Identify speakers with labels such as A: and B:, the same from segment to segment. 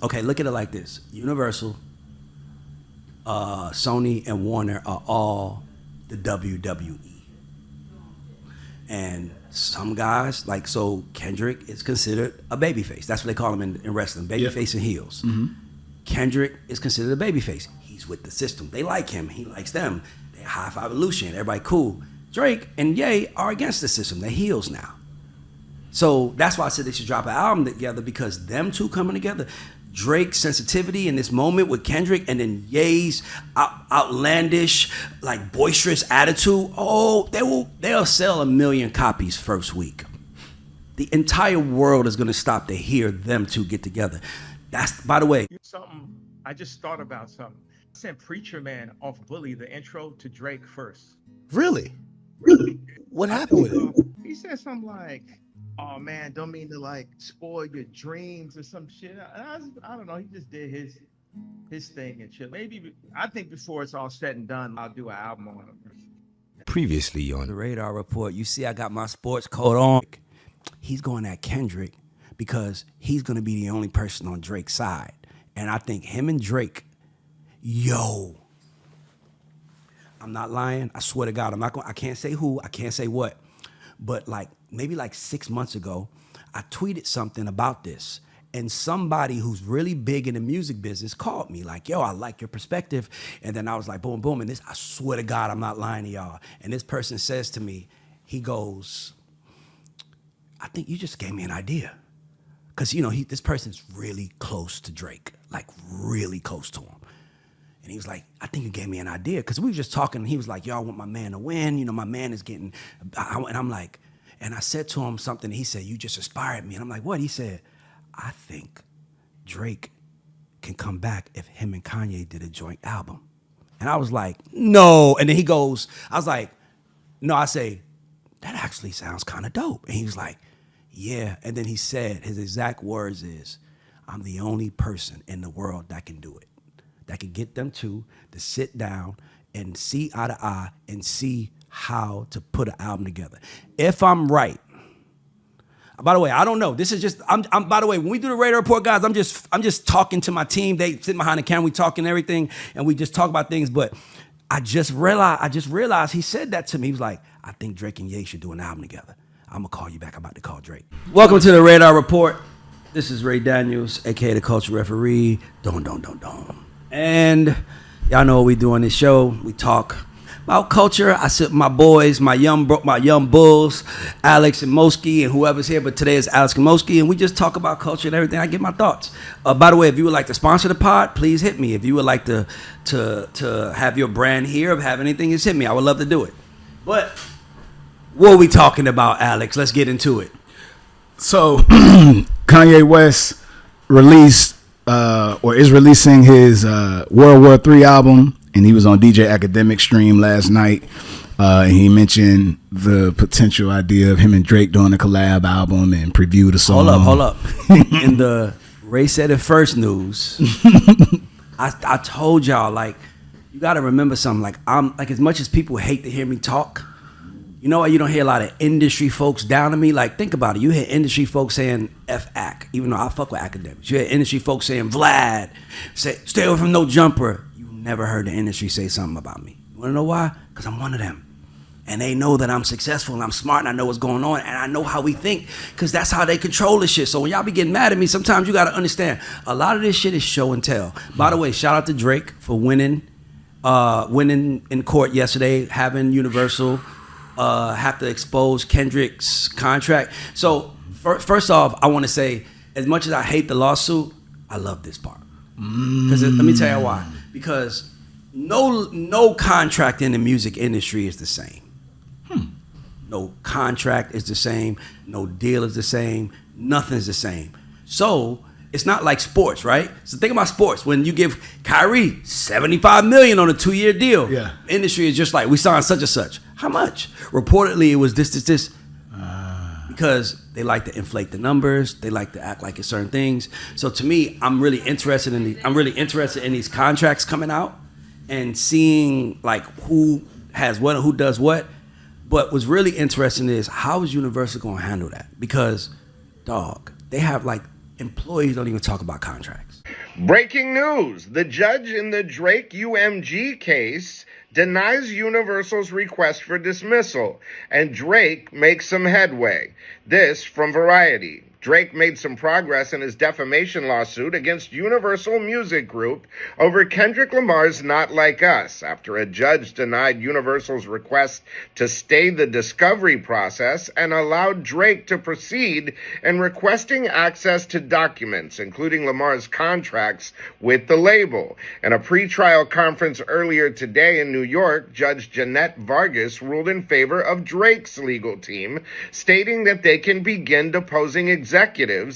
A: Okay, look at it like this: Universal, Sony, and Warner are all the WWE, and some guys like Kendrick is considered a babyface. That's what they call him in wrestling: babyface and heels. Mm-hmm. Kendrick is considered a babyface. He's with the system. They like him. He likes them. They high five Evolution. Everybody cool. Drake and Ye are against the system. They're heels now. So that's why I said they should drop an album together, because them two coming together, Drake's sensitivity in this moment with Kendrick, and then Ye's outlandish, like boisterous attitude. Oh, they'll sell 1 million copies first week. The entire world is gonna stop to hear them two get together. That's, by the way.
B: Something I just thought about something. I sent Preacher Man off Bully the intro to Drake first.
C: Really? What happened with it?
B: He said something like, "Oh man, don't mean to like spoil your dreams" or some shit. I don't know. He just did his thing and shit. Maybe I think before it's all said and done, I'll do an album on him.
C: Previously on
A: the Raydar Report, you see I got my sports coat on. He's going at Kendrick because he's going to be the only person on Drake's side. And I think him and Drake, I'm not lying. I swear to God, I can't say who, I can't say what. But maybe 6 months ago, I tweeted something about this. And somebody who's really big in the music business called me like, "Yo, I like your perspective." And then I was like, boom, boom. And I swear to God, I'm not lying to y'all. And this person says to me, he goes, "I think you just gave me an idea." Because, this person's really close to Drake, like really close to him. And he was like, "I think you gave me an idea." Because we were just talking, and he was like, "Yo, I want my man to win. My man is getting," and I'm like, and I said to him something. He said, "You just inspired me." And I'm like, "What?" He said, "I think Drake can come back if him and Kanye did a joint album." And I was like, "No." And then he goes, I was like, "No." I say, "That actually sounds kind of dope." And he was like, "Yeah." And then he said, his exact words is, "I'm the only person in the world that can do it, that can get them two to sit down and see eye to eye and see how to put an album together." If I'm right. By the way, I don't know. This is just, I'm by the way, when we do the Raydar Report, guys, I'm just talking to my team. They sit behind the camera, we talking everything, and we just talk about things. But I just realized he said that to me. He was like, "I think Drake and Ye should do an album together. I'm gonna call you back. I'm about to call Drake." Welcome to the Raydar Report. This is Ray Daniels, aka the Culture Referee. And y'all know what we do on this show. We talk about culture. I sit with my boys, my young bulls, Alex and Moski, and whoever's here. But today is Alex and Moski, and we just talk about culture and everything. I get my thoughts. By the way, if you would like to sponsor the pod, please hit me. If you would like to have your brand here, or have anything, just hit me. I would love to do it. But what are we talking about, Alex? Let's get into it.
D: So, Kanye West released or is releasing his World War III album, and he was on DJ Academic stream last night. And he mentioned the potential idea of him and Drake doing a collab album and preview the song.
A: Hold up. In the Ray Said It First news, I told y'all, you got to remember something. I'm as much as people hate to hear me talk, you know why you don't hear a lot of industry folks down on me? Think about it. You hear industry folks saying F Ac, even though I fuck with academics. You hear industry folks saying Vlad, say stay away from No Jumper. You never heard the industry say something about me. You wanna know why? Because I'm one of them. And they know that I'm successful and I'm smart and I know what's going on and I know how we think, because that's how they control the shit. So when y'all be getting mad at me, sometimes you gotta understand, a lot of this shit is show and tell. By the way, shout out to Drake for winning in court yesterday, having Universal have to expose Kendrick's contract. So first off, I want to say, as much as I hate the lawsuit, I love this part. Because let me tell you why. Because no contract in the music industry is the same. No contract is the same. No deal is the same. Nothing's the same. So it's not like sports, right? So think about sports. When you give Kyrie $75 million on a 2-year deal, industry is just like, we signed such and such. How much? Reportedly, it was this. Because they like to inflate the numbers. They like to act like it's certain things. So to me, I'm really interested in these contracts coming out and seeing who has what and who does what. But what's really interesting is, how is Universal going to handle that? Because, dog, they have Employees don't even talk about contracts.
E: Breaking news. The judge in the Drake UMG case denies Universal's request for dismissal, and Drake makes some headway. This from Variety. Drake made some progress in his defamation lawsuit against Universal Music Group over Kendrick Lamar's Not Like Us, after a judge denied Universal's request to stay the discovery process and allowed Drake to proceed in requesting access to documents, including Lamar's contracts with the label. In a pretrial conference earlier today in New York, Judge Jeanette Vargas ruled in favor of Drake's legal team, stating that they can begin deposing executives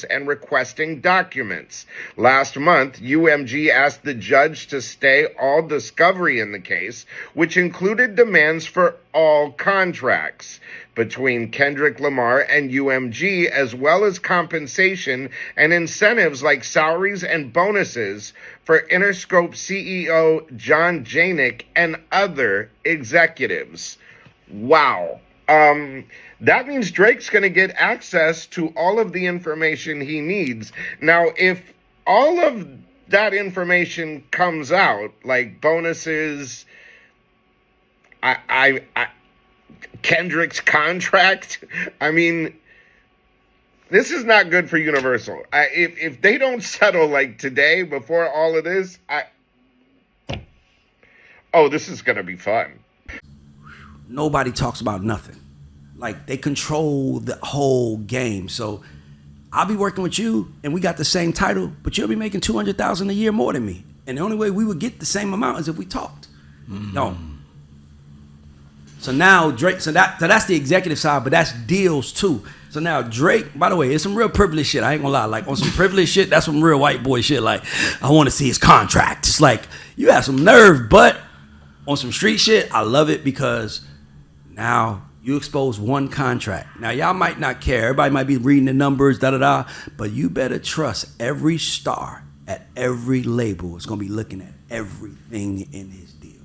E: and requesting documents. Last month, UMG asked the judge to stay all discovery in the case, which included demands for all contracts between Kendrick Lamar and UMG, as well as compensation and incentives like salaries and bonuses for Interscope CEO John Janik and other executives. Wow. That means Drake's going to get access to all of the information he needs. Now, if all of that information comes out, like bonuses, Kendrick's contract, I mean, this is not good for Universal. If they don't settle like today before all of this, this is going to be fun.
A: Nobody talks about nothing. Like, they control the whole game. So I'll be working with you and we got the same title, but you'll be making $200,000 a year more than me. And the only way we would get the same amount is if we talked. No. So now Drake, so that's the executive side, but that's deals too. So now Drake, by the way, it's some real privileged shit. I ain't gonna lie. Like, on some privileged shit, that's some real white boy shit. Like, I want to see his contract. It's like, you have some nerve, but on some street shit, I love it because now you expose one contract. Now, y'all might not care. Everybody might be reading the numbers, but you better trust every star at every label is going to be looking at everything in his deal.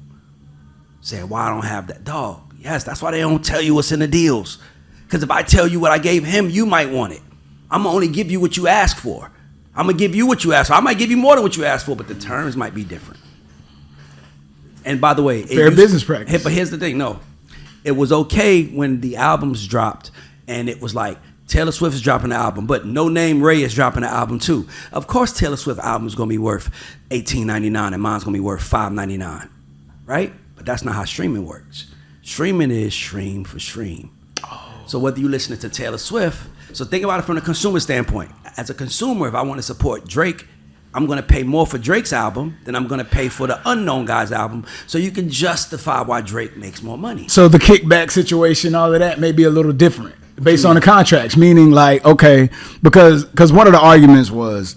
A: Saying, why I don't have that? Dog, yes, that's why they don't tell you what's in the deals. Because if I tell you what I gave him, you might want it. I'm going to only give you what you ask for. I'm going to give you what you ask for. I might give you more than what you asked for, but the terms might be different. And by the way,
D: fair business practice.
A: But here's the thing, no. It was okay when the albums dropped and it was like, Taylor Swift is dropping the album, but No Name Ray is dropping the album too. Of course, Taylor Swift album is going to be worth $18.99 and mine's going to be worth $5.99, right? But that's not how streaming works. Streaming is stream for stream. So whether you're listening to Taylor Swift, so think about it from the consumer standpoint. As a consumer, if I want to support Drake, I'm going to pay more for Drake's album than I'm going to pay for the unknown guy's album, so you can justify why Drake makes more money.
D: So the kickback situation, all of that may be a little different based on the contracts, meaning like, okay, because one of the arguments was,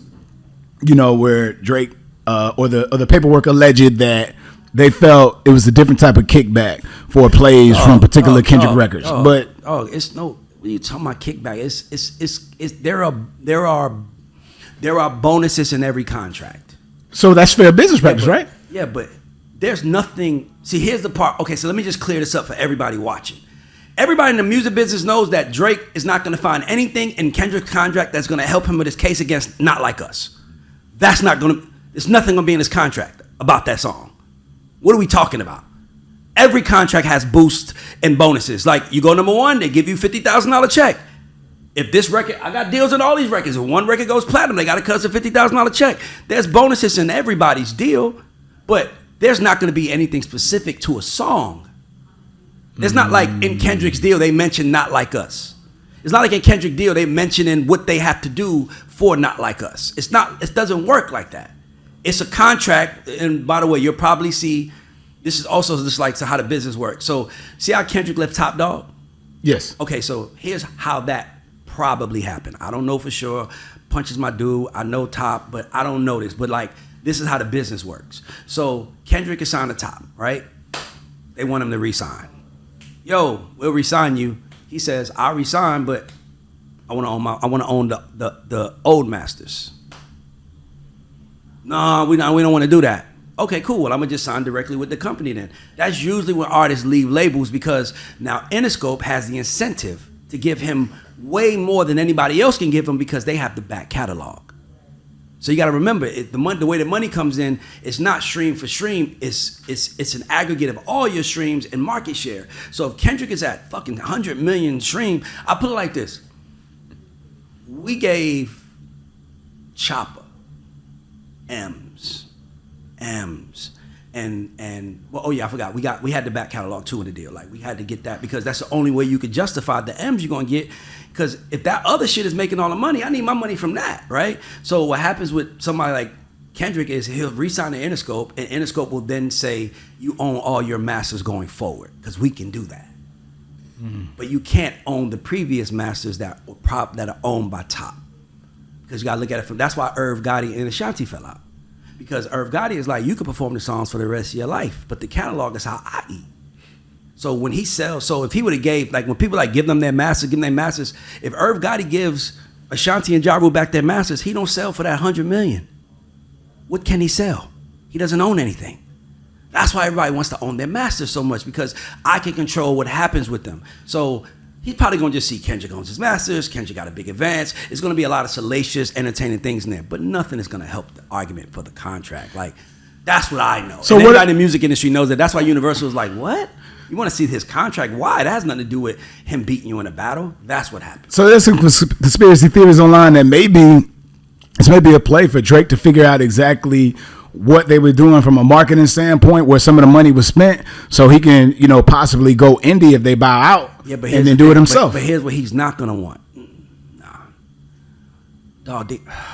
D: where Drake or the paperwork alleged that they felt it was a different type of kickback for plays from particular Kendrick records.
A: It's no. What are you talking about kickback? There are bonuses in every contract.
D: So that's fair business practice, right?
A: Yeah, but there's nothing. See, here's the part. Okay, so let me just clear this up for everybody watching. Everybody in the music business knows that Drake is not going to find anything in Kendrick's contract that's going to help him with his case against Not Like Us. There's nothing going to be in his contract about that song. What are we talking about? Every contract has boosts and bonuses. Like, you go number one, they give you $50,000 check. If this record, I got deals on all these records. If one record goes platinum, they got to cut us a $50,000 check. There's bonuses in everybody's deal, but there's not going to be anything specific to a song. It's not like in Kendrick's deal, they mention Not Like Us. It's not like in Kendrick's deal, they mentioning what they have to do for Not Like Us. It doesn't work like that. It's a contract, and by the way, you'll probably see, this is also just like how the business works. So, see how Kendrick left Top Dog?
D: Yes.
A: Okay, so here's how that probably happened. I don't know for sure. Punch is my dude. I know Top, but I don't know this. But like, this is how the business works. So Kendrick is signed to Top, right? They want him to resign. Yo, we'll resign you. He says, I'll resign, but I want to own the old masters. No, we don't want to do that. Okay, cool. Well, I'm gonna just sign directly with the company then. That's usually when artists leave labels, because now Interscope has the incentive to give him way more than anybody else can give him because they have the back catalog. So you got to remember, the way the money comes in, it's not stream for stream. It's an aggregate of all your streams and market share. So if Kendrick is at fucking 100 million stream, I put it like this: we gave Chopper, M's, and well, oh yeah, I forgot. We had the back catalog too in the deal. Like we had to get that because that's the only way you could justify the M's you're gonna get. Because if that other shit is making all the money, I need my money from that, right? So what happens with somebody like Kendrick is he'll re-sign to Interscope, and Interscope will then say you own all your masters going forward because we can do that. But you can't own the previous masters that are owned by Top, because you gotta look at it from. That's why Irv Gotti and Ashanti fell out, because Irv Gotti is like, you can perform the songs for the rest of your life, but the catalog is how I eat. So when he sells, so if he would have gave, like when people like give them their masters, if Irv Gotti gives Ashanti and Ja Rule back their masters, he don't sell for that 100 million. What can he sell? He doesn't own anything. That's why everybody wants to own their masters so much, because I can control what happens with them. So he's probably gonna just see Kendrick owns his masters, Kendrick got a big advance. It's gonna be a lot of salacious, entertaining things in there, but nothing is gonna help the argument for the contract. Like, that's what I know. So and everybody in the music industry knows that. That's why Universal is like, what? You want to see his contract? Why? It has nothing to do with him beating you in a battle. That's what happened.
D: So there's some conspiracy theories online that it's maybe a play for Drake to figure out exactly what they were doing from a marketing standpoint, where some of the money was spent, so he can, possibly go indie if they buy out, and then do it himself.
A: But here's what he's not gonna want. Dog,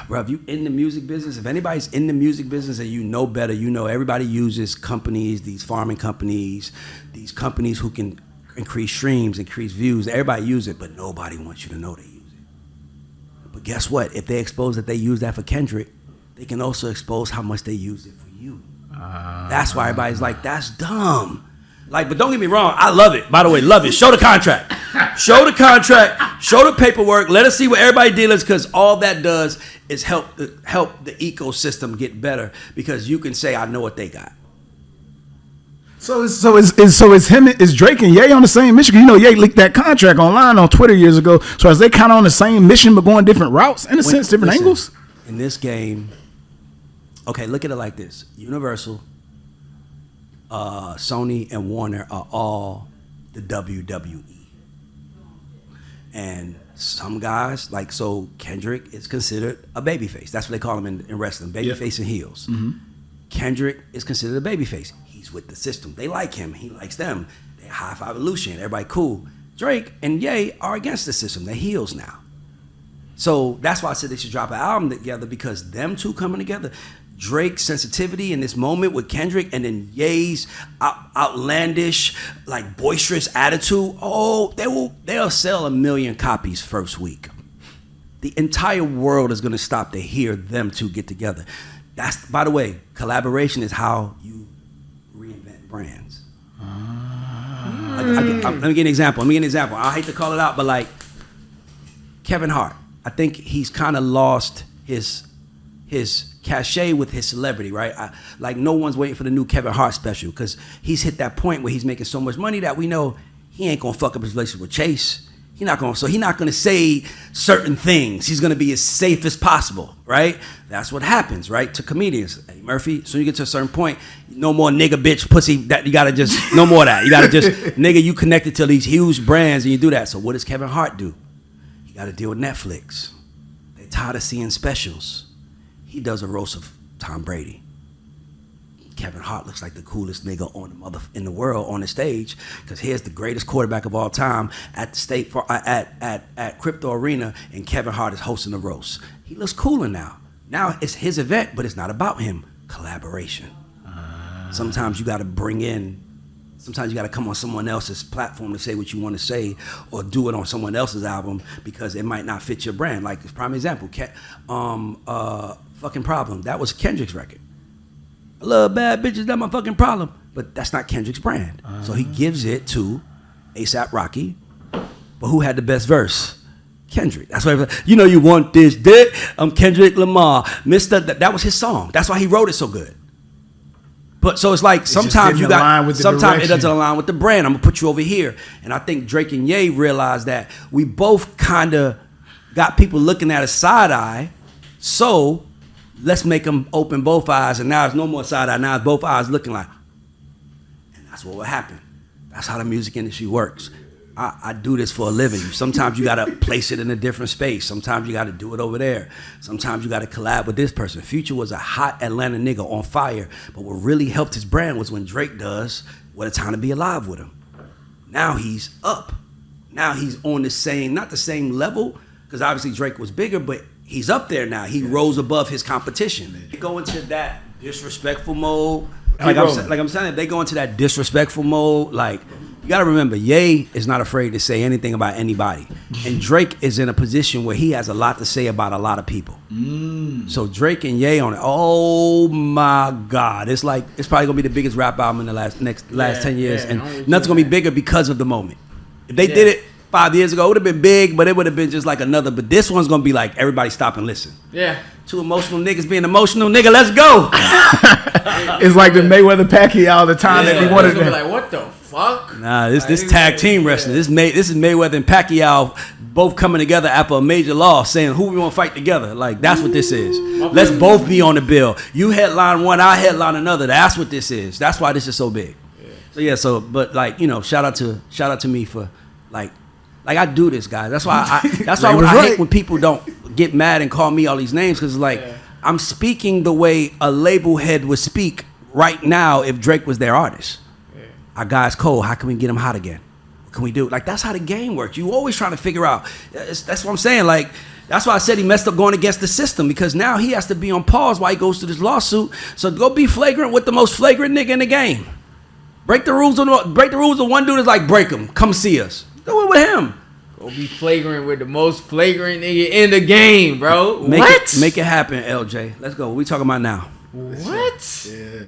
A: bro, if you in the music business, if anybody's in the music business and you know better, everybody uses companies, these farming companies, these companies who can increase streams, increase views. Everybody use it, but nobody wants you to know they use it. But guess what? If they expose that they use that for Kendrick, they can also expose how much they use it for you. That's why everybody's like, that's dumb. Like, but don't get me wrong, I love it. By the way, love it. Show the contract. Show the contract. Show the paperwork. Let us see what everybody deals, because all that does is help the ecosystem get better, because you can say, I know what they got.
D: So is Drake and Ye on the same mission? Ye leaked that contract online on Twitter years ago. So is they kind of on the same mission but going different routes, in a sense, different angles?
A: In this game, okay, look at it like this. Universal, Sony, and Warner are all the WWE. And some guys, so Kendrick is considered a babyface. That's what they call him in wrestling, babyface and heels. Mm-hmm. Kendrick is considered a babyface. He's with the system. They like him. He likes them. They high five Evolution. Everybody cool. Drake and Ye are against the system. They're heels now. So that's why I said they should drop an album together, because them two coming together, Drake's sensitivity in this moment with Kendrick, and then Ye's outlandish, boisterous attitude. Oh, they'll sell 1 million copies first week. The entire world is gonna stop to hear them two get together. That's, by the way, collaboration is how you reinvent brands. Let me give an example. I hate to call it out, but Kevin Hart, I think he's kind of lost his cachet with his celebrity, right? No one's waiting for the new Kevin Hart special, because he's hit that point where he's making so much money that we know he ain't gonna fuck up his relationship with Chase. He's not gonna say certain things. He's gonna be as safe as possible, right? That's what happens, right? To comedians. Eddie Murphy, so you get to a certain point, no more nigga, bitch, pussy, that you gotta just, no more of that. You gotta just, nigga, you connected to these huge brands and you do that. So what does Kevin Hart do? He gotta deal with Netflix. They're tired of seeing specials. He does a roast of Tom Brady. Kevin Hart looks like the coolest nigga in the world on the stage, because here's the greatest quarterback of all time at the at Crypto Arena, and Kevin Hart is hosting the roast. He looks cooler now. Now it's his event, but it's not about him. Collaboration. Sometimes you got to come on someone else's platform to say what you want to say, or do it on someone else's album, because it might not fit your brand. Prime example, Fucking Problem. That was Kendrick's record. I love bad bitches, that's my fucking problem. But that's not Kendrick's brand. So he gives it to A$AP Rocky. But who had the best verse? Kendrick. That's why you want this dick. I'm Kendrick Lamar. That was his song. That's why he wrote it so good. But so it's like sometimes you
D: didn't align
A: got
D: with the
A: sometimes it
D: direction.
A: doesn't align with the brand. I'm gonna put you over here, and I think Drake and Ye realized that we both kind of got people looking at a side eye. So let's make them open both eyes, and now it's no more side eye. Now it's both eyes looking like, and that's what will happen. That's how the music industry works. I do this for a living. Sometimes you gotta place it in a different space. Sometimes you gotta do it over there. Sometimes you gotta collab with this person. Future was a hot Atlanta nigga on fire, but what really helped his brand was when Drake does What a Time to Be Alive with him. Now he's up. Now he's on the same, not the same level, because obviously Drake was bigger, but he's up there now. He rose above his competition. They go into that disrespectful mode. Like I'm saying, if they go into that disrespectful mode, like, you gotta remember, Ye is not afraid to say anything about anybody. And Drake is in a position where he has a lot to say about a lot of people. So Drake and Ye on it, oh my God. It's like, it's probably gonna be the biggest rap album in the last 10 years. And nothing's gonna be bigger because of the moment. If they did it 5 years ago, it would have been big, but it would have been just like another. But this one's gonna be like, everybody stop and listen.
F: Yeah.
A: Two emotional niggas being emotional, nigga, let's go.
D: It's like the Mayweather Pacquiao the time that we wanted
F: Be
D: to.
F: like, what the fuck?
A: Nah, this tag team wrestling. This is Mayweather and Pacquiao both coming together after a major loss, saying who we want to fight together. Like, that's what this is. Let's both be on the bill. You headline one, I headline another. That's what this is. That's why this is so big. But like, you know, shout out to me for like I do this, guys. That's why I hate when people don't get mad and call me all these names, because like I'm speaking the way a label head would speak right now if Drake was their artist. Our guy's cold. How can we get him hot again? What can we do? Like, that's how the game works. You always trying to figure out. That's what I'm saying. Like, that's why I said he messed up going against the system, because now he has to be on pause while he goes through this lawsuit. So go be flagrant with the most flagrant nigga in the game. Break the rules. On one dude is like, break them. Come see us. Do it with him.
F: Go be flagrant with the most flagrant nigga in the game, bro.
A: Make it happen, LJ. Let's go. What we talking about now?
F: What?
D: Yeah.